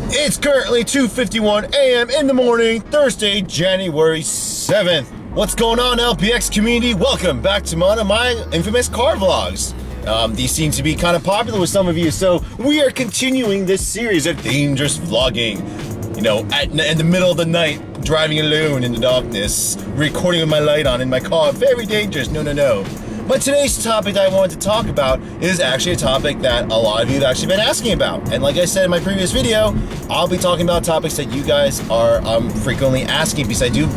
It's currently 2:51 a.m. in the morning, Thursday, January 7th. What's going on, LPX community? Welcome back to one of my infamous car vlogs. These seem to be kind of popular with some of you, so we are continuing this series of dangerous vlogging. You know, in the middle of the night, driving alone in the darkness, recording with my light on in my car. Very dangerous. No. But today's topic that I wanted to talk about is actually a topic that a lot of you have actually been asking about. And like I said in my previous video, I'll be talking about topics that you guys are frequently asking, because I do,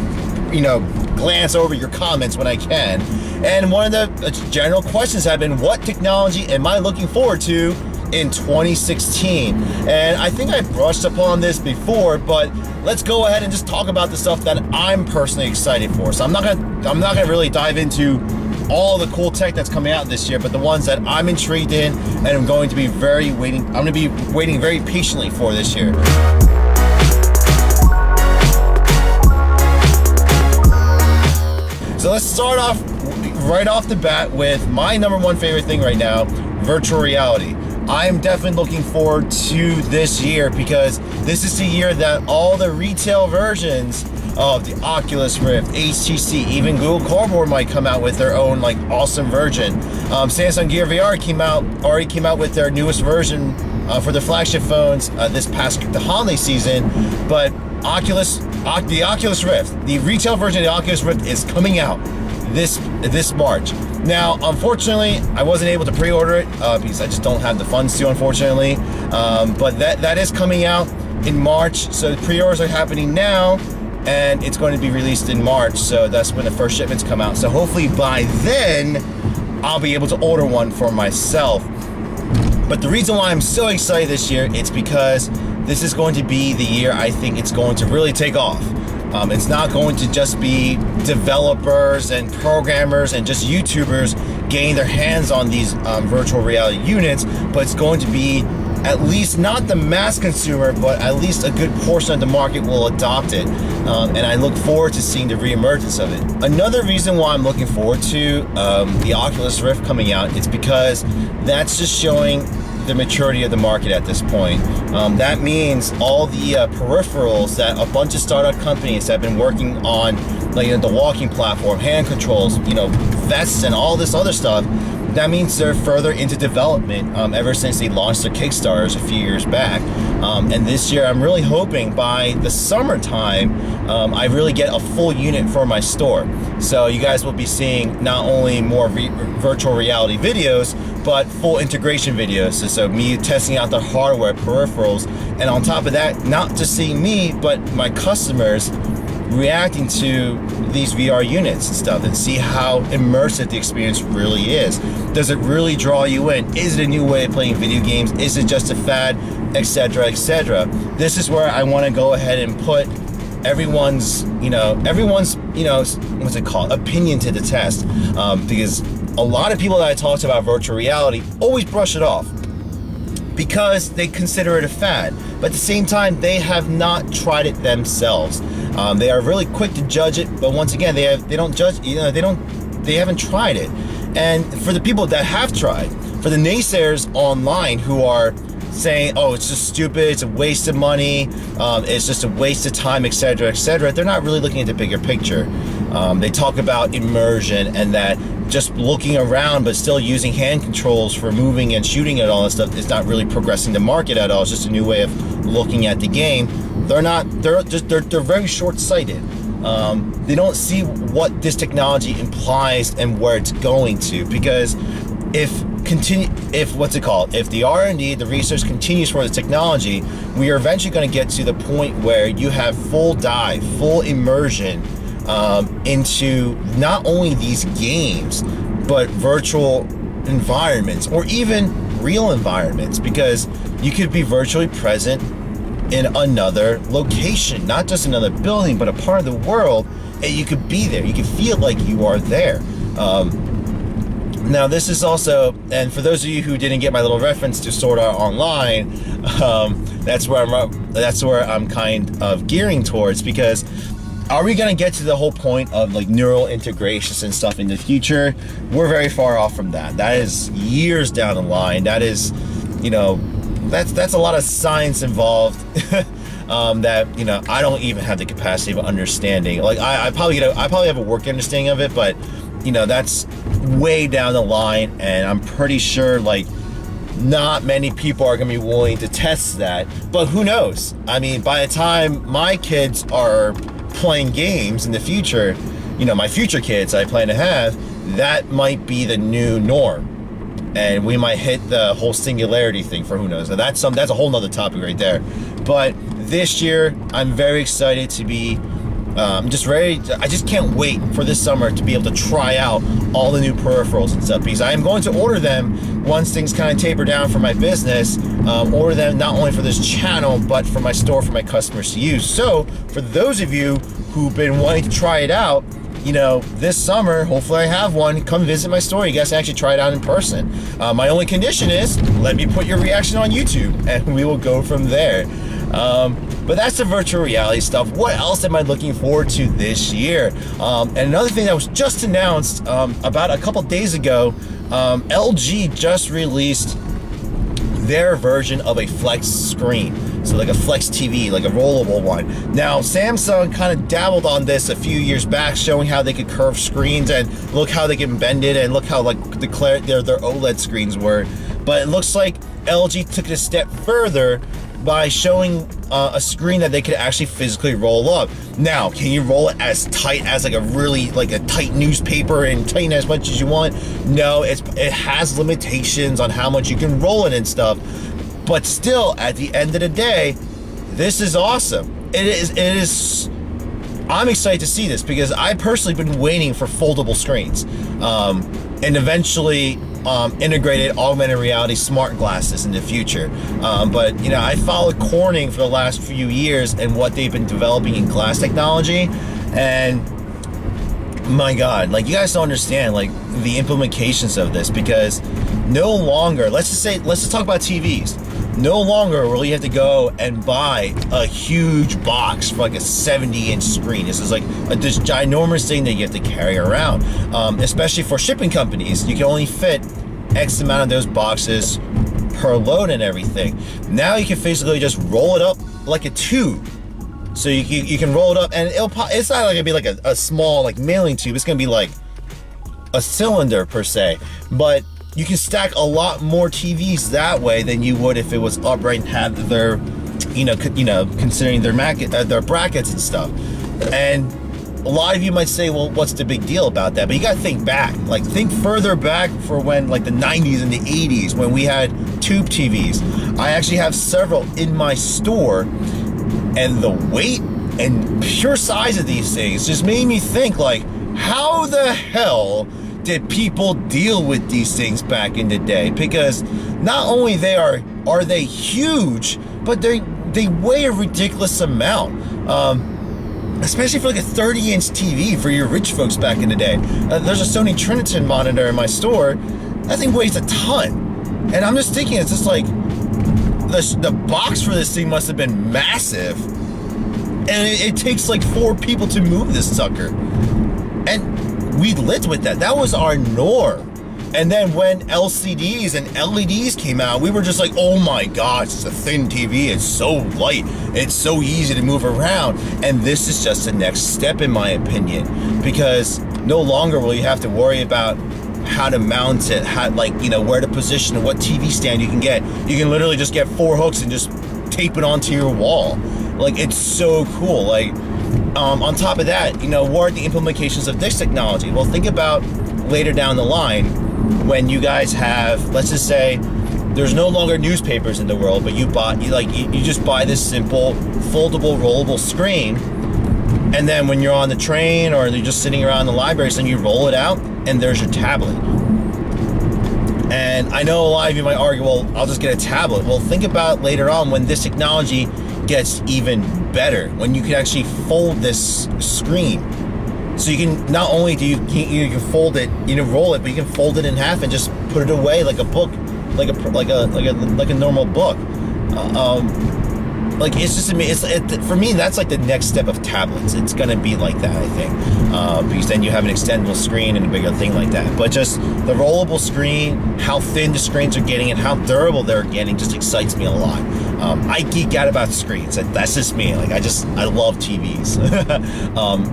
glance over your comments when I can. And one of the general questions have been, what technology am I looking forward to in 2016? And I think I brushed upon this before, but let's go ahead and just talk about the stuff that I'm personally excited for. So I'm not gonna really dive into all the cool tech that's coming out this year, but the ones that I'm intrigued in and I'm going to be waiting very patiently for this year. So let's start off right off the bat with my number one favorite thing right now, virtual reality. I'm definitely looking forward to this year, because this is the year that all the retail versions of the Oculus Rift, HTC, even Google Cardboard might come out with their own awesome version. Samsung Gear VR already came out with their newest version for their flagship phones the holiday season. But the Oculus Rift, the retail version of the Oculus Rift, is coming out this March. Now, unfortunately, I wasn't able to pre-order it because I just don't have the funds to, unfortunately. But that is coming out in March, so pre-orders are happening now, and it's going to be released in March, so that's when the first shipments come out. So hopefully by then, I'll be able to order one for myself. But the reason why I'm so excited this year, it's because this is going to be the year I think it's going to really take off. It's not going to just be developers and programmers and just YouTubers getting their hands on these virtual reality units, but it's going to be at least not the mass consumer, but at least a good portion of the market will adopt it. And I look forward to seeing the reemergence of it. Another reason why I'm looking forward to the Oculus Rift coming out, it's because that's just showing the maturity of the market at this point. That means all the peripherals that a bunch of startup companies have been working on, the walking platform, hand controls, vests and all this other stuff, that means they're further into development ever since they launched their Kickstarters a few years back. And this year, I'm really hoping by the summertime, I really get a full unit for my store. So you guys will be seeing not only more virtual reality videos, but full integration videos. So me testing out the hardware, peripherals, and on top of that, not just seeing me, but my customers reacting to these VR units and stuff, and see how immersive the experience really is. Does it really draw you in? Is it a new way of playing video games? Is it just a fad? Etc., etc. This is where I want to go ahead and put everyone's what's it called, opinion to the test, because a lot of people that I talk to about virtual reality always brush it off because they consider it a fad, but at the same time they have not tried it themselves. They are really quick to judge it, but once again, they haven't tried it. And for the people that have tried, for the naysayers online who are saying, oh, it's just stupid, it's a waste of money, it's just a waste of time, etc., etc., they're not really looking at the bigger picture. They talk about immersion and that just looking around but still using hand controls for moving and shooting and all that stuff is not really progressing the market at all. It's just a new way of looking at the game. They're very short-sighted. They don't see what this technology implies and where it's going to, because if the R&D, the research continues for the technology, we are eventually going to get to the point where you have full dive, full immersion into not only these games, but virtual environments or even real environments, because you could be virtually present in another location, not just another building, but a part of the world, and you could be there. You could feel like you are there. Now, this is also, and for those of you who didn't get my little reference to Sword Art Online, that's where I'm kind of gearing towards, because are we going to get to the whole point of neural integrations and stuff in the future? We're very far off from that. That is years down the line. That is, that's a lot of science involved. That, you know, I don't even have the capacity of understanding. Like I probably have a working understanding of it, but you know, that's way down the line, and I'm pretty sure like not many people are gonna be willing to test that. But who knows? I mean, by the time my kids are playing games in the future, you know, my future kids I plan to have, that might be the new norm. And we might hit the whole singularity thing for who knows. Now that's a whole nother topic right there. But this year, I'm very excited to be just ready. I just can't wait for this summer to be able to try out all the new peripherals and stuff, because I am going to order them once things kind of taper down for my business. Order them not only for this channel, but for my store for my customers to use. So for those of you who've been wanting to try it out, you know, this summer, hopefully I have one, come visit my store. You guys can actually try it out in person. My only condition is, let me put your reaction on YouTube, and we will go from there. But that's the virtual reality stuff. What else am I looking forward to this year? And another thing that was just announced about a couple days ago, LG just released their version of a flex screen. So like a flex TV, like a rollable one. Now, Samsung kind of dabbled on this a few years back, showing how they could curve screens and look how they can bend it, and look how like their OLED screens were. But it looks like LG took it a step further by showing a screen that they could actually physically roll up. Now, can you roll it as tight as like a tight newspaper and tighten as much as you want? No, it has limitations on how much you can roll it and stuff. But still, at the end of the day, this is awesome. It is. I'm excited to see this because I personally been waiting for foldable screens, and eventually integrated augmented reality smart glasses in the future. But you know, I followed Corning for the last few years and what they've been developing in glass technology, and my God, like, you guys don't understand like the implications of this, because no longer, let's just talk about TVs. No longer will you have to go and buy a huge box for like a 70-inch screen. This is like this ginormous thing that you have to carry around, especially for shipping companies. You can only fit X amount of those boxes per load and everything. Now you can basically just roll it up like a tube. So you can roll it up, and it's not like it'll be like a small like mailing tube. It's gonna be like a cylinder per se, but you can stack a lot more TVs that way than you would if it was upright and had their, considering their brackets and stuff. And a lot of you might say, well, what's the big deal about that? But you gotta think back, like think further back for when like the 90s and the 80s when we had tube TVs. I actually have several in my store, and the weight and pure size of these things just made me think like, how the hell did people deal with these things back in the day? Because not only are they huge, but they weigh a ridiculous amount. Especially for like a 30-inch TV for your rich folks back in the day. There's a Sony Triniton monitor in my store. That thing weighs a ton. And I'm just thinking, it's just like, the box for this thing must have been massive. And it takes like 4 people to move this sucker. And we lived with that. That was our norm. And then when LCDs and LEDs came out, we were just like, oh my gosh, it's a thin TV. It's so light. It's so easy to move around. And this is just the next step, in my opinion, because no longer will you have to worry about how to mount it, where to position it, what TV stand you can get. You can literally just get 4 hooks and just tape it onto your wall. Like, it's so cool. Like, on top of that, what are the implications of this technology? Well, think about later down the line when you guys have, let's just say, there's no longer newspapers in the world, but you just buy this simple foldable rollable screen, and then when you're on the train or you're just sitting around the library, so you roll it out and there's your tablet. And I know a lot of you might argue, well, I'll just get a tablet. Well, think about later on when this technology gets even better, when you can actually fold this screen. So you can, not only do you can fold it, roll it, but you can fold it in half and just put it away like a book, like a normal book. like it's just for me that's like the next step of tablets. It's gonna be like that, I think, because then you have an extendable screen and a bigger thing like that. But just the rollable screen, how thin the screens are getting and how durable they're getting just excites me a lot. I geek out about screens. That's just me. Like I love TVs.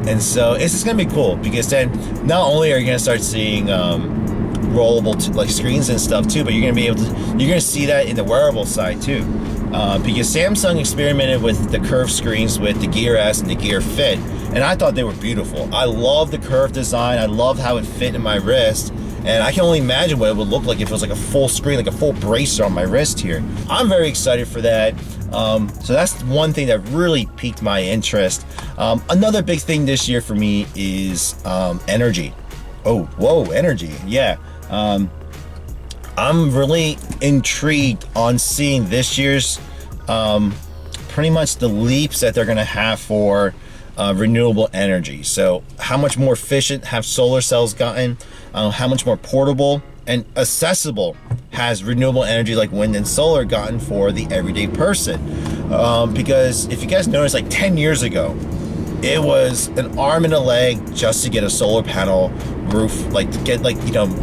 And so it's just gonna be cool, because then not only are you gonna start seeing rollable like screens and stuff too, but you're gonna see that in the wearable side too. Because Samsung experimented with the curved screens with the Gear S and the Gear Fit, and I thought they were beautiful. I love the curved design. I love how it fit in my wrist, and I can only imagine what it would look like if it was like a full screen, like a full bracer on my wrist here. I'm very excited for that. So that's one thing that really piqued my interest. Another big thing this year for me is energy. Oh, whoa, energy, yeah. I'm really intrigued on seeing this year's pretty much the leaps that they're gonna have for renewable energy. So how much more efficient have solar cells gotten, how much more portable and accessible has renewable energy like wind and solar gotten for the everyday person. Because if you guys notice, like 10 years ago, it was an arm and a leg just to get a solar panel roof, like to get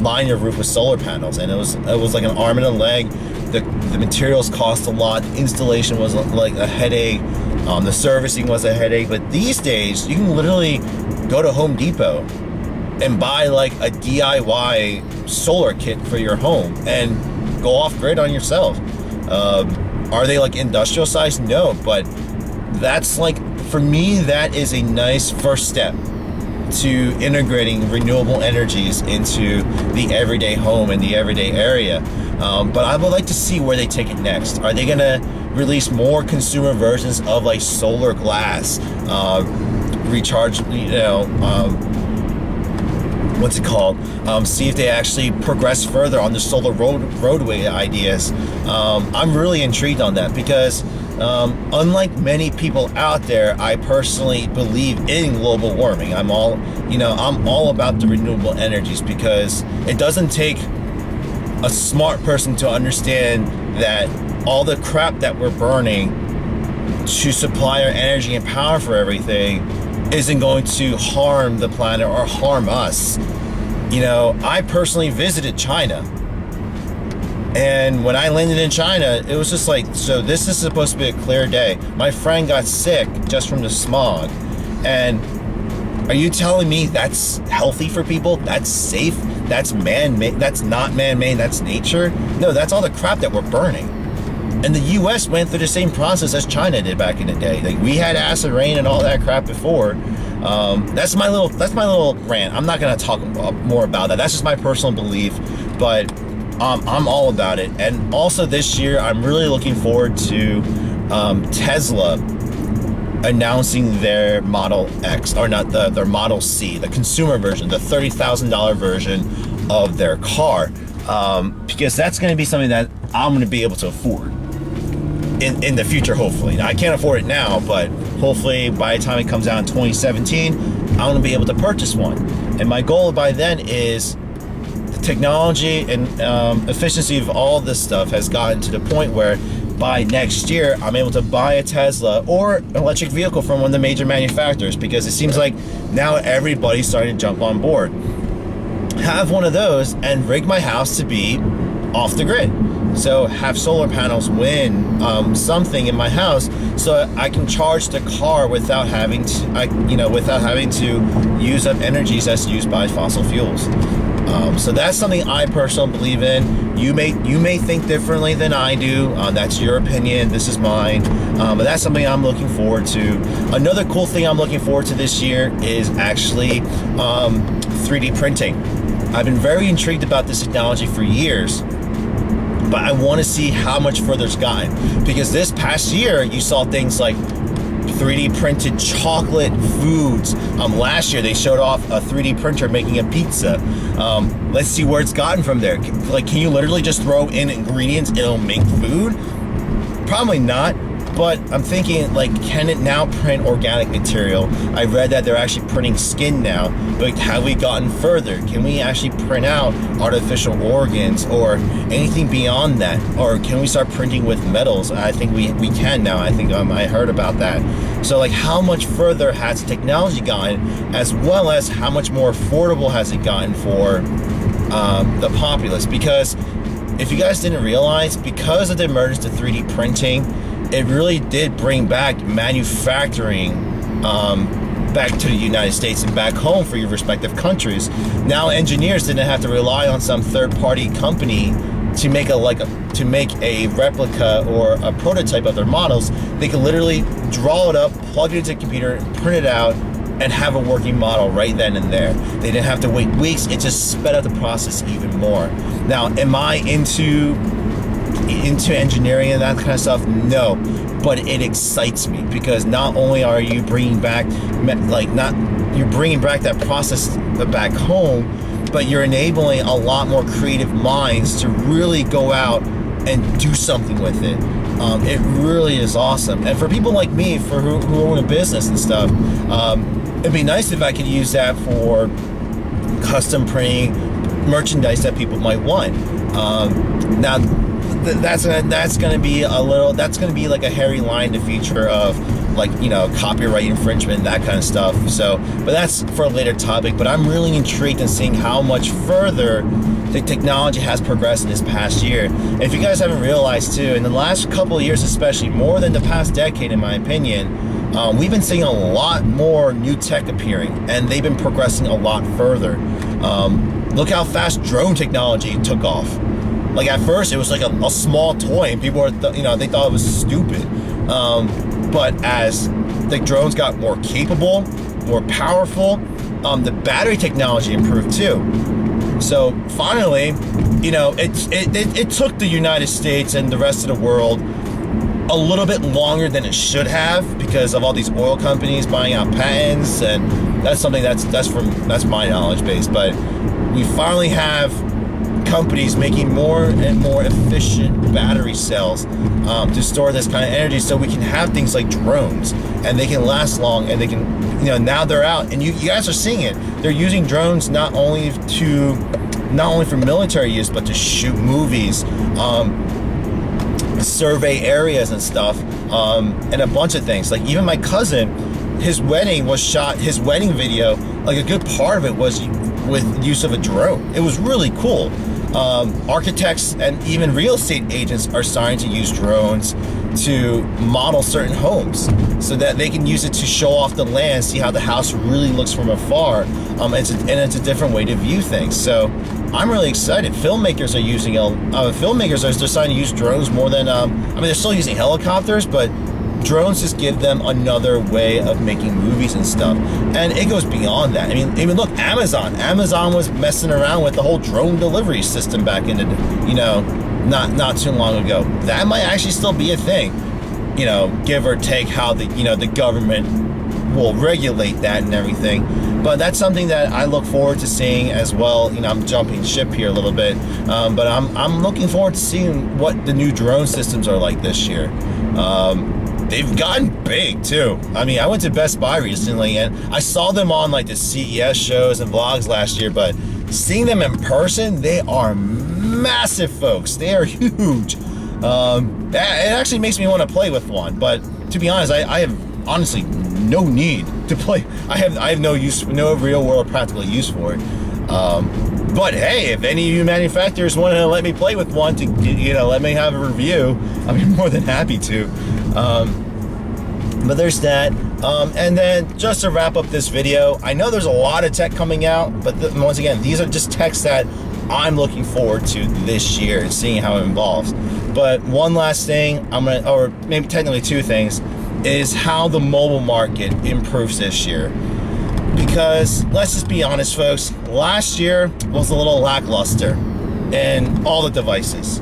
line your roof with solar panels, and it was like an arm and a leg. The materials cost a lot, the installation was like a headache, the servicing was a headache. But these days you can literally go to Home Depot and buy like a DIY solar kit for your home and go off grid on yourself. Are they like industrial size? No, but that's like, for me, that is a nice first step to integrating renewable energies into the everyday home and the everyday area. But I would like to see where they take it next. Are they gonna release more consumer versions of like solar glass, recharge, what's it called? See if they actually progress further on the solar roadway ideas. I'm really intrigued on that, because unlike many people out there, I personally believe in global warming. I'm all about the renewable energies, because it doesn't take a smart person to understand that all the crap that we're burning to supply our energy and power for everything isn't going to harm the planet or harm us. I personally visited China, and when I landed in China, it was just like, so this is supposed to be a clear day. My friend got sick just from the smog. And are you telling me that's healthy for people? That's safe? That's man-made? That's not man-made, that's nature? No, that's all the crap that we're burning. And the US went through the same process as China did back in the day. Like, we had acid rain and all that crap before. That's my little rant. I'm not gonna talk more about that. That's just my personal belief, but I'm all about it. And also this year, I'm really looking forward to Tesla announcing their Model X, or not, their Model C, the consumer version, the $30,000 version of their car, because that's going to be something that I'm going to be able to afford in the future, hopefully. Now, I can't afford it now, but hopefully by the time it comes out in 2017, I'm going to be able to purchase one. And my goal by then is the technology and efficiency of all this stuff has gotten to the point where by next year, I'm able to buy a Tesla or an electric vehicle from one of the major manufacturers, because it seems like now everybody's starting to jump on board. Have one of those and rig my house to be off the grid. So have solar panels, wind, something in my house, so I can charge the car without having to use up energies that's used by fossil fuels. So that's something I personally believe in. You may think differently than I do. That's your opinion. This is mine. But that's something I'm looking forward to. Another cool thing I'm looking forward to this year is actually 3D printing. I've been very intrigued about this technology for years, but I want to see how much further it's gotten. Because this past year, you saw things like 3D printed chocolate foods. Last year they showed off a 3D printer making a pizza. Let's see where it's gotten from there. Like, can you literally just throw in ingredients and it'll make food? Probably not. But I'm thinking, like, can it now print organic material? I read that they're actually printing skin now, but have we gotten further? Can we actually print out artificial organs or anything beyond that? Or can we start printing with metals? I think we can now. I think I heard about that. So, like, how much further has technology gotten, as well as how much more affordable has it gotten for the populace? Because if you guys didn't realize, because of the emergence of 3D printing, it really did bring back manufacturing back to the United States and back home for your respective countries. Now engineers didn't have to rely on some third-party company to make a replica or a prototype of their models. They could literally draw it up, plug it into a computer, print it out, and have a working model right then and there. They didn't have to wait weeks. It just sped up the process even more. Now, am I into engineering and that kind of stuff? No, but it excites me, because not only are you bringing back you're bringing back that process back home, but you're enabling a lot more creative minds to really go out and do something with it. It really is awesome. And for people like me, for who own a business and stuff, it'd be nice if I could use that for custom printing merchandise that people might want. Now, that's gonna be like a hairy line in the future of, like, you know, copyright infringement, that kind of stuff. So, but that's for a later topic. But I'm really intrigued in seeing how much further the technology has progressed in this past year. And if you guys haven't realized too, in the last couple of years, especially more than the past decade, in my opinion, we've been seeing a lot more new tech appearing, and they've been progressing a lot further. Look how fast drone technology took off. Like, at first it was like a small toy, and people were, they thought it was stupid. But as the drones got more capable, more powerful, the battery technology improved too. So finally, it took the United States and the rest of the world a little bit longer than it should have, because of all these oil companies buying out patents, and that's something that's my knowledge base. But we finally have companies making more and more efficient battery cells to store this kind of energy, so we can have things like drones, and they can last long, and they can, now they're out, and you guys are seeing it. They're using drones not only for military use, but to shoot movies, survey areas and stuff, and a bunch of things. Like, even my cousin, his wedding video, like a good part of it was with use of a drone. It was really cool. Architects and even real estate agents are starting to use drones to model certain homes, so that they can use it to show off the land, see how the house really looks from afar. It's a different way to view things. So I'm really excited. Filmmakers are using filmmakers are starting to use drones more than they're still using helicopters, but drones just give them another way of making movies and stuff. And it goes beyond that. I mean, even look, Amazon was messing around with the whole drone delivery system back in the, not too long ago. That might actually still be a thing, give or take how the government will regulate that and everything. But that's something that I look forward to seeing as well. I'm jumping ship here a little bit, but I'm looking forward to seeing what the new drone systems are like this year. They've gotten big too. I mean, I went to Best Buy recently, and I saw them on like the CES shows and vlogs last year, but seeing them in person, they are massive, folks. They are huge. It actually makes me want to play with one, but to be honest, I have honestly no need to play. I have no real world practical use for it. But hey, if any of you manufacturers want to let me play with one to, let me have a review, I'll be more than happy to. But there's that. And then just to wrap up this video, I know there's a lot of tech coming out, but once again, these are just techs that I'm looking forward to this year and seeing how it evolves. But one last thing, or maybe technically two things, is how the mobile market improves this year. Because let's just be honest, folks, last year was a little lackluster in all the devices.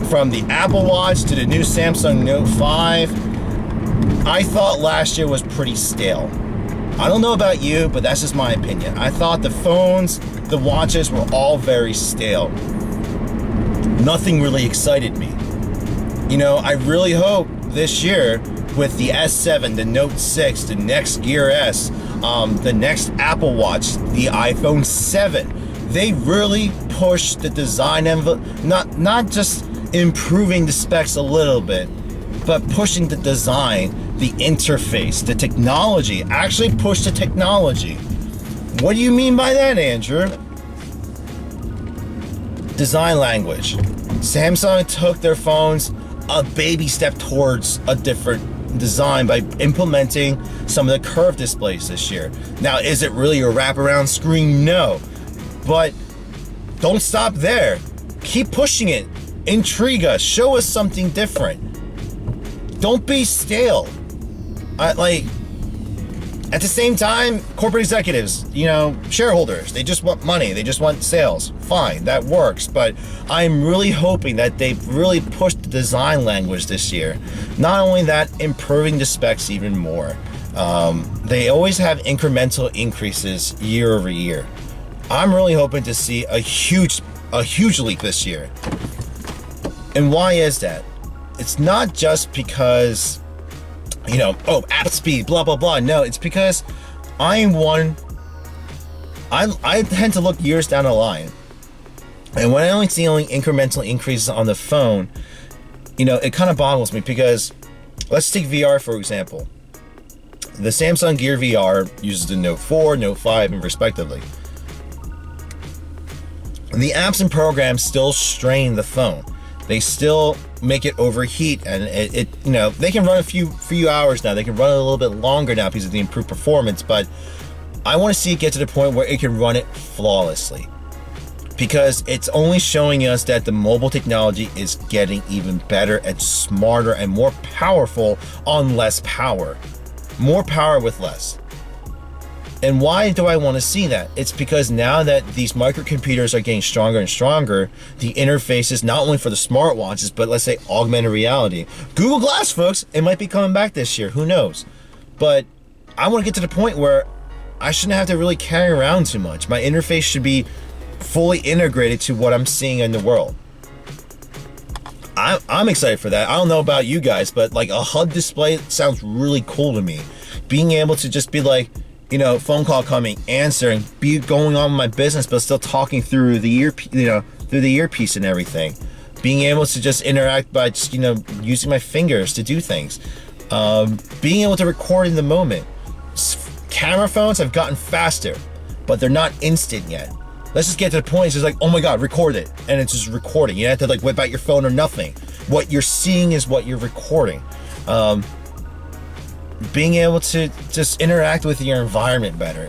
From the Apple Watch to the new Samsung Note 5, I thought last year was pretty stale. I don't know about you, but that's just my opinion. I thought the phones, the watches were all very stale. Nothing really excited me. I really hope this year with the S7, the Note 6, the next Gear S, the next Apple Watch, the iPhone 7. They really pushed the design envelope, not just improving the specs a little bit, but pushing the design, the interface, the technology, actually push the technology. What do you mean by that, Andrew? Design language. Samsung took their phones a baby step towards a different design by implementing some of the curved displays this year. Now, is it really a wraparound screen? No. But don't stop there. Keep pushing it. Intrigue us. Show us something different. Don't be stale. At the same time, corporate executives, shareholders, they just want money. They just want sales. Fine, that works. But I'm really hoping that they really push the design language this year. Not only that, improving the specs even more. They always have incremental increases year over year. I'm really hoping to see a huge leap this year. And why is that? It's not just because, app speed, blah, blah, blah. No, it's because I tend to look years down the line. And when I only see incremental increases on the phone, it kind of boggles me, because let's take VR, for example. The Samsung Gear VR uses the Note 4, Note 5, and respectively. The apps and programs still strain the phone. They still make it overheat, and they can run a few hours now. They can run it a little bit longer now because of the improved performance, but I want to see it get to the point where it can run it flawlessly, because it's only showing us that the mobile technology is getting even better and smarter and more powerful on less power. More power with less. And why do I want to see that? It's because now that these microcomputers are getting stronger and stronger, the interfaces, not only for the smartwatches, but let's say augmented reality. Google Glass, folks, it might be coming back this year, who knows? But I want to get to the point where I shouldn't have to really carry around too much. My interface should be fully integrated to what I'm seeing in the world. I'm excited for that. I don't know about you guys, but like a HUD display sounds really cool to me. Being able to just be like, phone call coming, answering, be going on with my business, but still talking through the earpiece and everything. Being able to just interact by just, using my fingers to do things. Being able to record in the moment. Camera phones have gotten faster, but they're not instant yet. Let's just get to the point, it's just like, oh my God, record it. And it's just recording. You don't have to whip out your phone or nothing. What you're seeing is what you're recording. Being able to just interact with your environment better.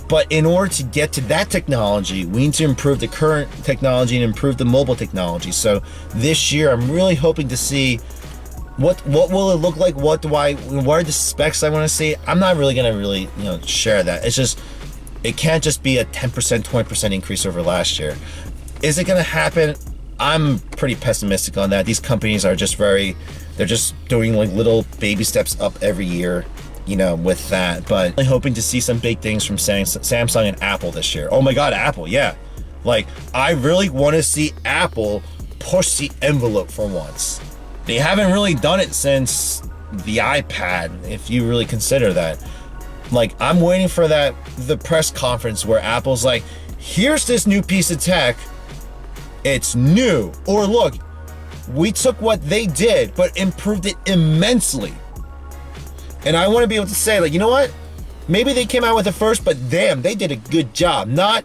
But in order to get to that technology, we need to improve the current technology and improve the mobile technology. So this year, I'm really hoping to see what will it look like? What are the specs I want to see? I'm not really gonna share that. It's just, it can't just be a 10%, 20% increase over last year. Is it gonna happen? I'm pretty pessimistic on that. These companies are just they're just doing little baby steps up every year, with that. But I'm hoping to see some big things from Samsung and Apple this year. Oh my God, Apple, yeah. I really want to see Apple push the envelope for once. They haven't really done it since the iPad, if you really consider that. I'm waiting for the press conference where Apple's like, here's this new piece of tech. It's new. Or look, we took what they did, but improved it immensely. And I want to be able to say, you know what? Maybe they came out with it first, but damn, they did a good job. Not,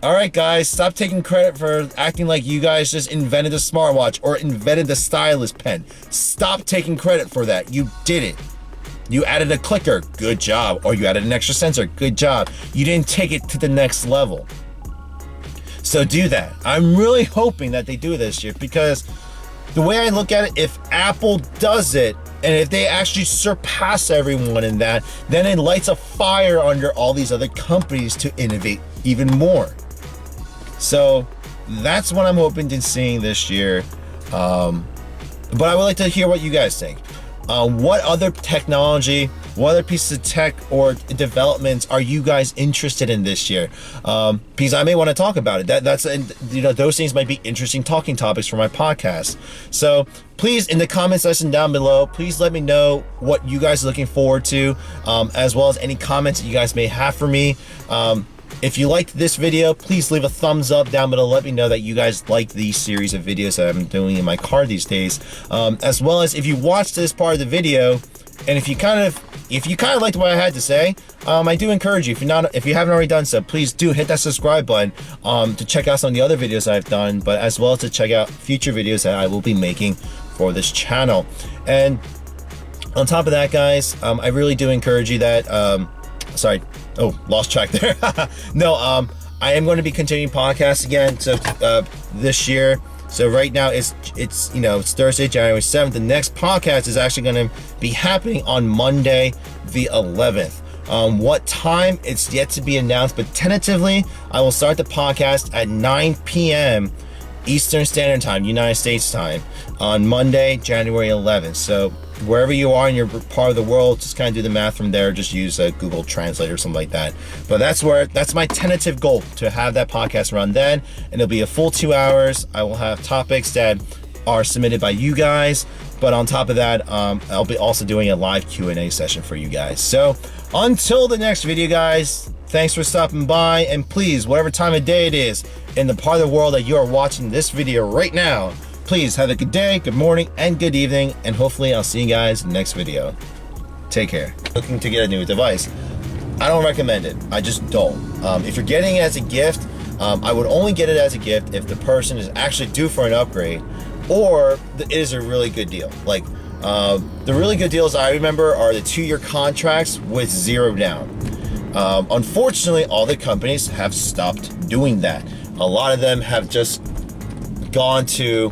all right, guys, stop taking credit for acting like you guys just invented the smartwatch or invented the stylus pen. Stop taking credit for that. You did it. You added a clicker, good job. Or you added an extra sensor, good job. You didn't take it to the next level. So do that. I'm really hoping that they do this year, because the way I look at it, if Apple does it, and if they actually surpass everyone in that, then it lights a fire under all these other companies to innovate even more. So that's what I'm hoping to see this year. But I would like to hear what you guys think. What other technology What other pieces of tech or developments are you guys interested in this year? Because I may want to talk about it. That's those things might be interesting talking topics for my podcast. So please, in the comment section down below, please let me know what you guys are looking forward to, as well as any comments that you guys may have for me. If you liked this video, please leave a thumbs up down below. Let me know that you guys like these series of videos that I'm doing in my car these days. As well as if you watched this part of the video, and if you kind of liked what I had to say, I do encourage you, if you haven't already done so, please do hit that subscribe button to check out some of the other videos I've done, but as well as to check out future videos that I will be making for this channel. And on top of that, guys, I really do encourage you that, sorry, oh, lost track there. No, I am going to be continuing podcasts again, so this year. So right now it's Thursday, January 7th. The next podcast is actually going to be happening on Monday, the 11th. What time, it's yet to be announced, but tentatively I will start the podcast at 9 p.m. Eastern Standard Time, United States time, on Monday, January 11th. So wherever you are in your part of the world, just kind of do the math from there. Just use a Google Translate or something like that. But that's my tentative goal, to have that podcast run then, and it'll be a full 2 hours. I will have topics that are submitted by you guys, but on top of that, I'll be also doing a live Q&A session for you guys. So until the next video, guys, thanks for stopping by, and please, whatever time of day it is in the part of the world that you are watching this video right now, please have a good day, good morning, and good evening, and hopefully I'll see you guys in the next video. Take care. Looking to get a new device, I don't recommend it. I just don't. If you're getting it as a gift, I would only get it as a gift if the person is actually due for an upgrade, or it is a really good deal. Like, the really good deals I remember are the 2-year contracts with 0 down. Unfortunately, all the companies have stopped doing that. A lot of them have just gone to,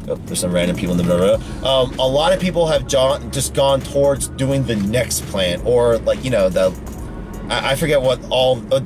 there's some random people in the middle of the road. A lot of people have just gone towards doing the next plan, or like, I forget what all the